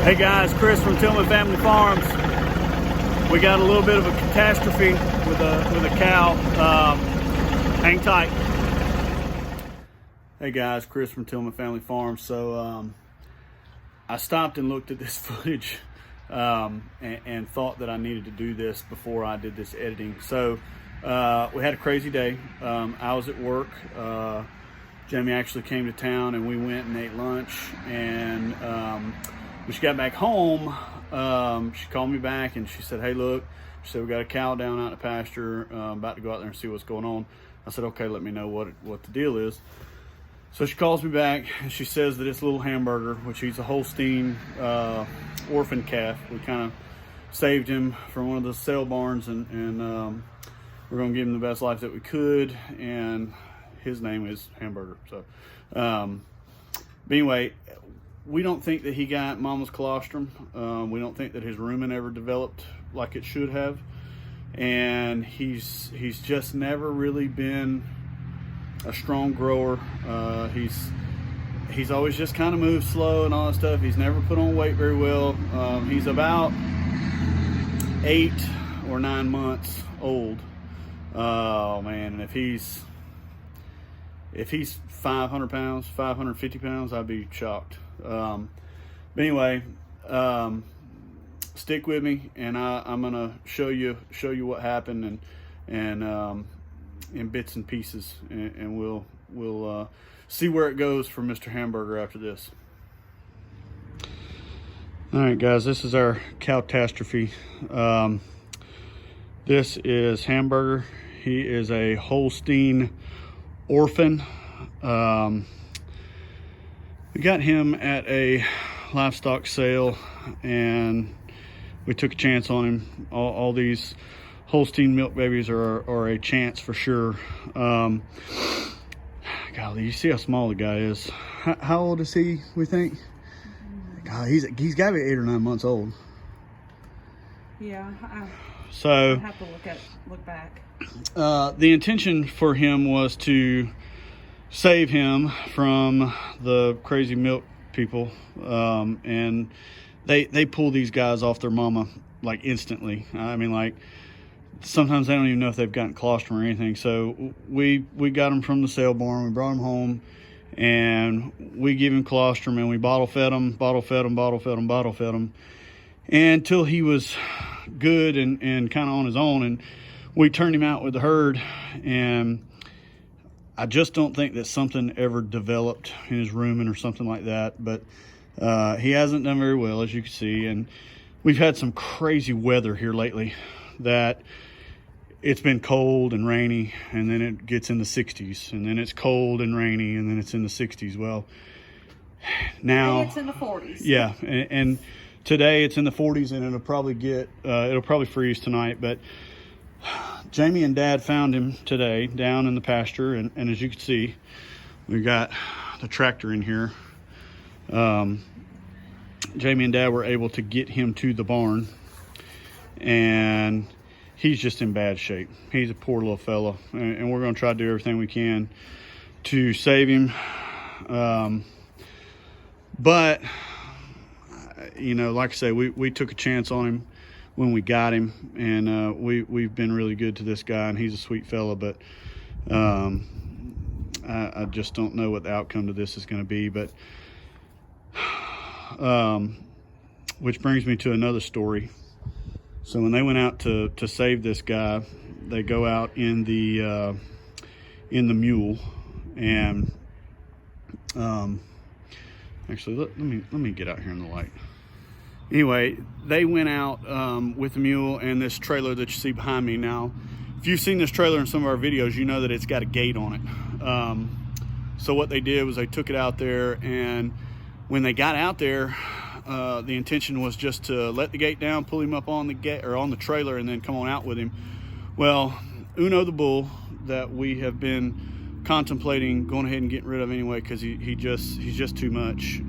Hey guys, Chris from Tillman Family Farms. We got a little bit of a catastrophe with a cow. Hang tight. Hey guys, Chris from Tillman Family Farms. So I stopped and looked at this footage and thought that I needed to do this before I did this editing. So we had a crazy day. I was at work. Jamie actually came to town and we went and ate lunch, and when she got back home, she called me back and she said, hey, look, she said, we got a cow down out in the pasture, about to go out there and see what's going on. I said, okay, let me know what the deal is. So she calls me back and she says that it's little Hamburger, which he's a Holstein orphan calf. We kind of saved him from one of the sale barns, and we're going to give him the best life that we could, and his name is Hamburger. So but anyway, we don't think that he got mama's colostrum. We don't think that his rumen ever developed like it should have, and he's just never really been a strong grower. He's always just kind of moved slow and all that stuff. He's never put on weight very well. He's about 8 or 9 months old. Oh man, and if he's 500 pounds, 550 pounds, I'd be shocked. But anyway, stick with me, and I'm gonna show you what happened, and in bits and pieces, and we'll see where it goes for Mr. Hamburger after this. All right, guys, this is our catastrophe. This is Hamburger. He is a Holstein orphan. We got him at a livestock sale, and we took a chance on him. All these Holstein milk babies are a chance for sure. Golly, you see how small the guy is. How old is he, we think? God, he's got to be 8 or 9 months old. Yeah. So I have to look back. The intention for him was to save him from the crazy milk people, and they pull these guys off their mama like instantly. I mean, like, sometimes they don't even know if they've gotten colostrum or anything. So we got them from the sale barn. We brought them home, and we give him colostrum, and we bottle fed him until he was good and kind of on his own. And we turned him out with the herd, and I just don't think that something ever developed in his rumen or something like that. But he hasn't done very well, as you can see. And we've had some crazy weather here lately, that it's been cold and rainy, and then it gets in the 60s, and then it's cold and rainy, and then it's in the 60s. Well, now it's in the 40s. Yeah, and today it's in the 40s, and it'll probably freeze tonight. But Jamie and Dad found him today down in the pasture, and as you can see, we got the tractor in here. Jamie and Dad were able to get him to the barn, and he's just in bad shape. He's a poor little fella, and we're going to try to do everything we can to save him. But you know, like I say, we took a chance on him when we got him, and we've been really good to this guy, and he's a sweet fella. But I just don't know what the outcome to this is going to be. But which brings me to another story. So when they went out to save this guy, they go out in the mule, and actually let me get out here in the light. Anyway, they went out with the mule and this trailer that you see behind me. Now, if you've seen this trailer in some of our videos, you know that it's got a gate on it. So what they did was they took it out there, and when they got out there, the intention was just to let the gate down, pull him up on the gate or on the trailer, and then come on out with him. Well, Uno the bull, that we have been contemplating going ahead and getting rid of anyway, because he's just too much.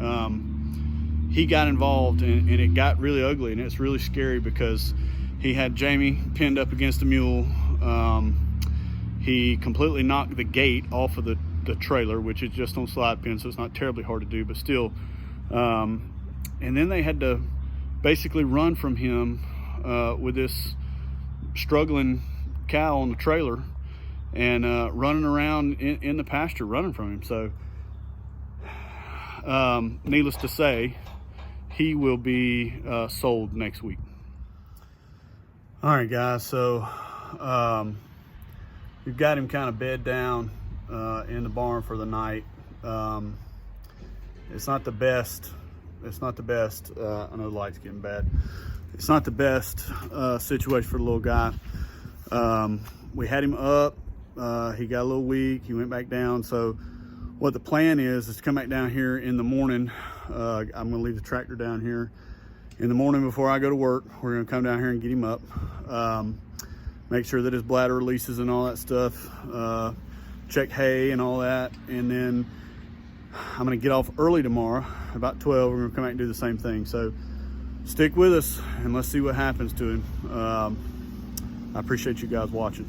He got involved, and it got really ugly, and it's really scary because he had Jamie pinned up against the mule. He completely knocked the gate off of the trailer, which is just on slide pin, so it's not terribly hard to do, but still. and then they had to basically run from him with this struggling cow on the trailer and running around in the pasture running from him. So needless to say, he will be sold next week. All right, guys, so we've got him kind of bed down in the barn for the night. It's not the best. It's not the best. I know the light's getting bad. It's not the best situation for the little guy. We had him up. He got a little weak. He went back down. So what the plan is to come back down here in the morning. I'm going to leave the tractor down here. In the morning before I go to work, we're going to come down here and get him up. Make sure that his bladder releases and all that stuff. Check hay and all that. And then I'm going to get off early tomorrow, about 12. We're going to come back and do the same thing. So stick with us and let's see what happens to him. I appreciate you guys watching.